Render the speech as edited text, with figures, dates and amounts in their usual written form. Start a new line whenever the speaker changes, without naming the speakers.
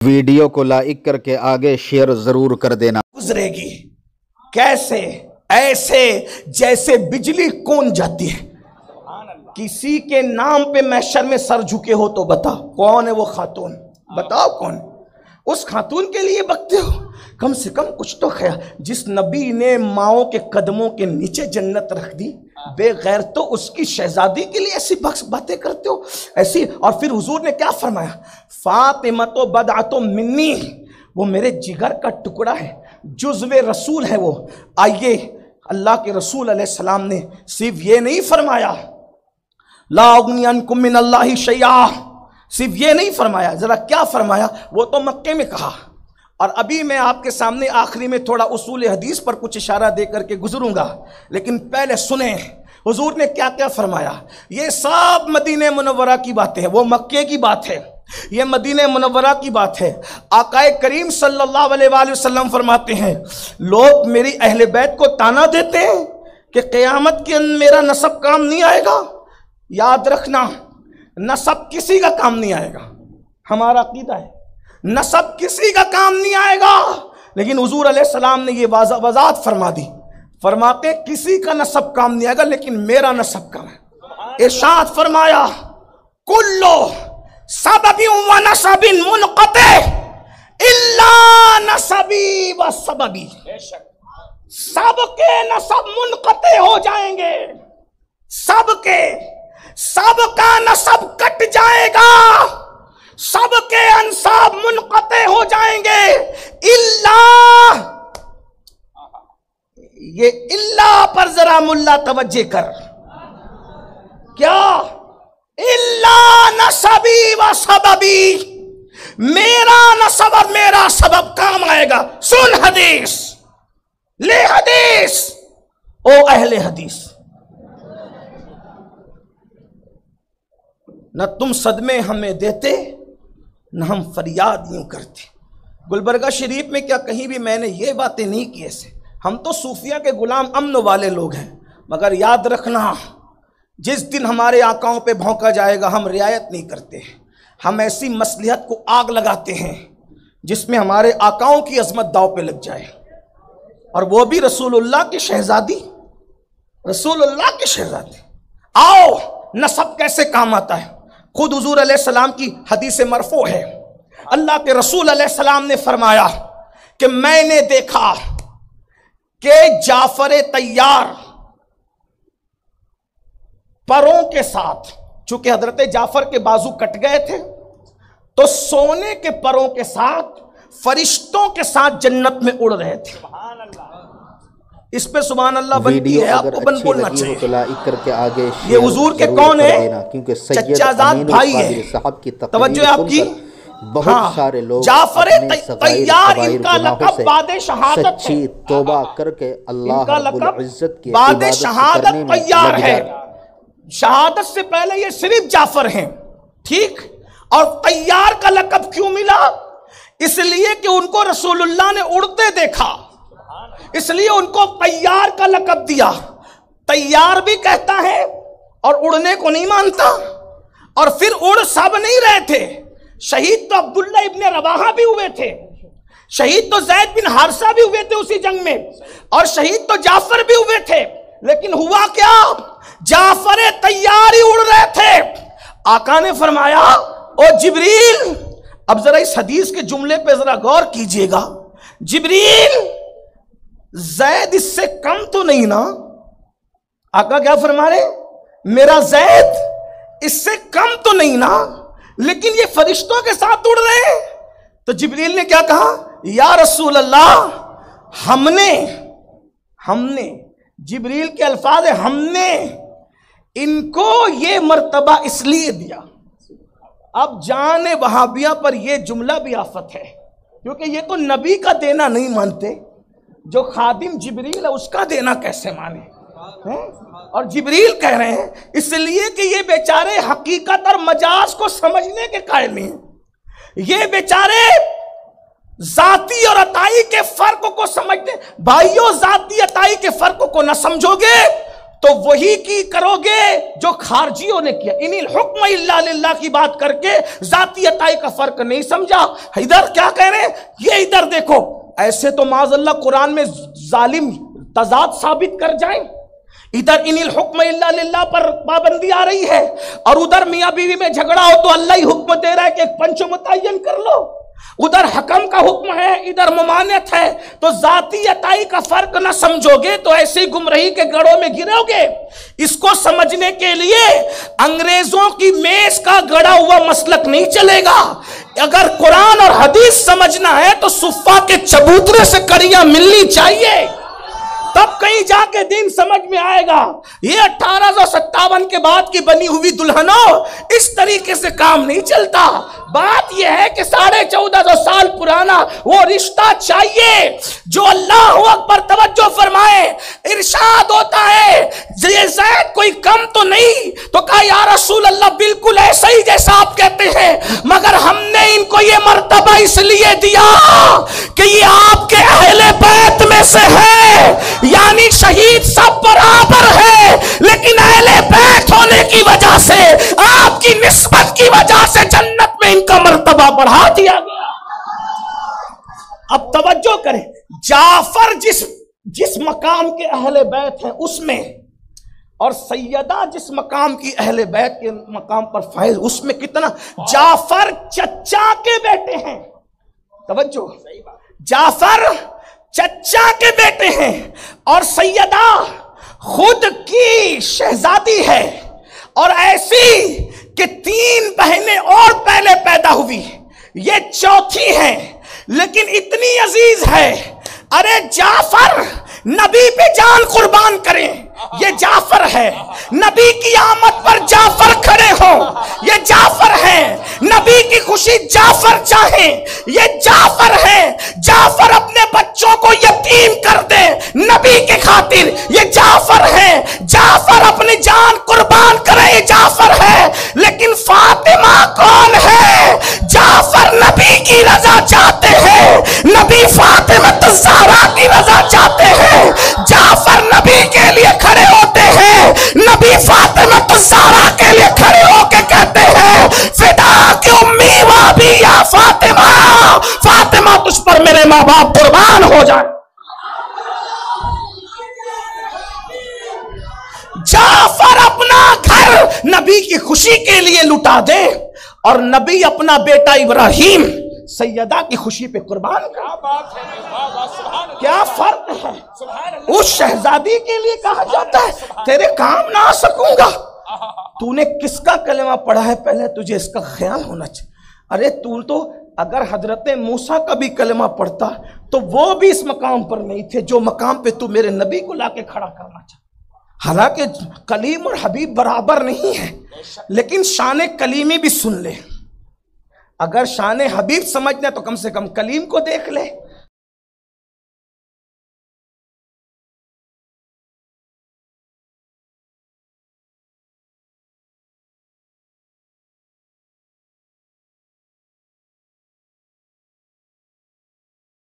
Video को like करके आगे शेयर जरूर कर देना।
गुजरेगी कैसे? ऐसे जैसे बिजली कौन जाती है। किसी के नाम पे महशर में सर झुके हो तो बता कौन है वो खातून, बताओ कौन। उस खातून के लिए बकते हो, कम से कम कुछ तो ख्याल। जिस नबी ने माओ के कदमों के नीचे जन्नत रख दी, बेगैर तो उसकी शहजादी के लिए ऐसी बातें करते हो ऐसी। और फिर हुजूर ने क्या फरमाया, फातिमा तो बदअतो मिन्नी, वो मेरे जिगर का टुकड़ा है, जुज़्वे रसूल है वो। आइए, अल्लाह के रसूल अलैहिस्सलाम ने सिर्फ ये नहीं फरमाया ला उगनी अन्कुम मिनल्लाहि शैआ, सिर्फ ये नहीं फरमाया, जरा क्या फरमाया, वो तो मक्के में कहा। और अभी मैं आपके सामने आखिरी में थोड़ा उसूल हदीस पर कुछ इशारा दे करके गुजरूंगा, लेकिन पहले सुने हुजूर ने क्या क्या फरमाया। ये सब मदीने मुनव्वरा की बातें हैं, वो मक्के की बात है, ये मदीने मुनव्वरा की बात है। आकाए करीम सल्लल्लाहु अलैहि वसल्लम फरमाते हैं, लोग मेरी अहले बैत को ताना देते हैं कि क़यामत के अंदर मेरा नसब काम नहीं आएगा। याद रखना, नसब किसी का काम नहीं आएगा, हमारा अकीदा है, नसब किसी का काम नहीं आएगा। लेकिन हुजूर अलैहिस्सलाम ने ये वज़ाहत फरमा दी, फरमाते किसी का नसब काम नहीं आएगा लेकिन मेरा नसब काम है। इरशाद फरमाया, कुल्लो सबबी व नसबिन मुनक़ते इल्ला नसबी व सबबी, सबके नसब मुनक़ते हो जाएंगे, सबका नसब कट जाएगा, सबके अंसाब मुनक़ते हो जाएंगे। इल्ला, ये इल्ला पर जरा मुल्ला तवज्जे कर, क्या? इल्ला नसबी व सबबी, मेरा नसब और मेरा सबब काम आएगा। सुन हदीस, ले हदीस, ओ अहले हदीस, न तुम सदमे हमें देते न हम फरियाद यूं करते। गुलबर्गा शरीफ में क्या कहीं भी मैंने ये बातें नहीं की ऐसे। हम तो सूफिया के गुलाम अमन वाले लोग हैं, मगर याद रखना, जिस दिन हमारे आकाओं पे भौंका जाएगा हम रियायत नहीं करते। हम ऐसी मसलिहत को आग लगाते हैं जिसमें हमारे आकाओं की अजमत दाव पे लग जाए, और वो भी रसूलुल्लाह की शहजादी, रसूलुल्लाह की शहजादी। आओ, नसब कैसे काम आता है, खुद हुजूर अलैहिस्सलाम की हदीस मरफू है। अल्लाह के रसूल अलैहिस्सलाम ने फरमाया कि मैंने देखा कि जाफर तैयार परों के साथ, चूंकि हजरत जाफर के बाजू कट गए थे, तो सोने के परों के साथ फरिश्तों के साथ जन्नत में उड़ रहे थे। इस पे सुभान अल्लाह बनती है, आपको बन बोलना चाहिए।
तो लाइक करके आगे
ये हुजूर के कौन है?
क्योंकि
चच्चाजाद भाई है,
साहब की
तवज्जो आपकी।
बहुत सारे लोग
जाफर तैयार, इनका लक़ब बादे शहादत,
सच्ची तौबा करके अल्लाह रब्बुल इज्जत की
बादे शहादत तैयार है। शहादत से पहले ये सिर्फ जाफर हैं, ठीक। और तैयार का लक़ब क्यों मिला? इसलिए कि उनको रसूलुल्लाह ने उड़ते देखा, इसलिए उनको तैयार का लक़ब दिया। तैयार भी कहता है और उड़ने को नहीं मानता। और फिर उड़ सब नहीं रहे थे, शहीद तो अब्दुल्ला इब्ने रवाहा भी हुए थे, शहीद तो ज़ैद बिन हारिसा भी हुए थे उसी जंग में, और शहीद तो जाफर भी हुए थे। लेकिन हुआ क्या? जाफर तैयार ही उड़ रहे थे। आका ने फरमाया, ओ जिब्रील, अब जरा इस हदीस के जुमले पे जरा गौर कीजिएगा, जिब्रील ज़ैद इससे कम तो नहीं ना? आका क्या फरमा रहे? मेरा ज़ैद इससे कम तो नहीं ना, लेकिन ये फरिश्तों के साथ उड़ रहे हैं। तो जिब्रील ने क्या कहा? या रसूल अल्लाह, हमने जिब्रील के अल्फाज है, हमने इनको ये मर्तबा इसलिए दिया। अब जाने वहाबिया पर यह जुमला भी आफत है, क्योंकि ये तो नबी का देना नहीं मानते, जो खादिम जिब्रील है उसका देना कैसे माने हैं? और जिब्रील कह रहे हैं इसलिए कि ये बेचारे हकीकत और मजाज को समझने के कायल नहीं हैं। ये बेचारे जाती और अताई के फर्क को समझते। भाइयों, जाती अताई के फर्क को न समझोगे तो वही की करोगे जो खारजियों ने किया। इनिल हुक्म इल्ला लिल्लाह की बात करके जाती अताई का फर्क नहीं समझा। इधर क्या कह रहे हैं, ये इधर देखो, ऐसे तो माज़अल्लाह कुरान में जालिम तजाद साबित कर जाए। इधर इनिल हुक्म इल्ला लिल्लाह पर पाबंदी आ रही है और उधर मियां बीवी में झगड़ा हो तो अल्लाह ही हुक्म दे रहा है कि एक पंच मुतय्यन कर लो। उधर हकम का हुक्म है, इधर ममानियत है। तो जाती अताई का फर्क ना समझोगे तो ऐसी गुमराही के गड़ों में गिरोगे। इसको समझने के लिए अंग्रेजों की मेज का गड़ा हुआ मसलक नहीं चलेगा। अगर कुरान और हदीस समझना है तो सुफ्फा के चबूतरे से कड़ियां मिलनी चाहिए, तब कहीं जाके दिन समझ में आएगा। ये 1857 के बाद की बनी हुई दुल्हनों, इस तरीके से काम नहीं चलता। बात यह है कि 1450 साल पुराना वो रिश्ता चाहिए जो अल्लाह अकबर, तवज्जो फरमाए, इरशाद होता है ये ज़ैद कोई कम तो नहीं, तो कहा या रसूल अल्लाह बिल्कुल ऐसा ही जैसा आप कहते हैं, मगर हमने इनको ये मर्तबा इसलिए दिया कि ये आपके अहले बैत में से है, यानी शहीद सब बराबर है, लेकिन अहले बैत होने की वजह से, आपकी निस्बत की वजह से जन्नत में इनका मर्तबा बढ़ा दिया गया। अब तवज्जो करें, जाफर जिस मकाम के अहले बैत हैं उसमें, और सैयदा जिस मकाम की अहले बैत के मकाम पर फाइज, उसमें कितना, जाफर चच्चा के बेटे हैं। तवज्जो, जाफर चच्चा के बेटे हैं और सैयदा खुद की शहजादी है, और ऐसी कि 3 बहनें और पहले पैदा हुई, ये चौथी है, लेकिन इतनी अजीज है। अरे जाफर नबी पे जान कुर्बान करें, ये जाफर है। नबी की आमद पर जाफर खड़े हो, ये जाफर है। नबी की खुशी जाफर चाहे, ये जाफर है। जाफर अपने बच्चों को यतीम कर दे नबी के खातिर, ये जाफर है। जाफर अपनी जान कुर्बान करे, ये जाफर है। लेकिन फातिमा कौन है? जाफर नबी की रजा चाहते हैं, नबी फातिमा ज़हरा की रजा चाहते हैं। जाफर नबी के लिए खड़े होते हैं, नबी फातिमा ज़हरा के लिए खड़े होके कहते हैं फिदा की उम्मी वाबी या फातिमा, फातिमा तुझ पर मेरे माँ बाप कुर्बान हो जाए। जाफर अपना घर नबी की खुशी के लिए लुटा दे और नबी अपना बेटा इब्राहिम सैयदा की खुशी पे कुर्बान कर। क्या फर्क है? उस शहजादी के लिए कहा जाता है तेरे काम ना आ सकूंगा। तूने किसका कलमा पढ़ा है, पहले तुझे इसका ख्याल होना चाहिए। अरे तू तो अगर हजरत मूसा का भी कलमा पढ़ता तो वो भी इस मकाम पर नहीं थे जो मकाम पे तू मेरे नबी को लाके खड़ा करना चाहता। हालांकि कलीम और हबीब बराबर नहीं है, लेकिन शान कलीमी भी सुन ले। अगर शान हबीब समझना तो कम से कम कलीम को देख ले।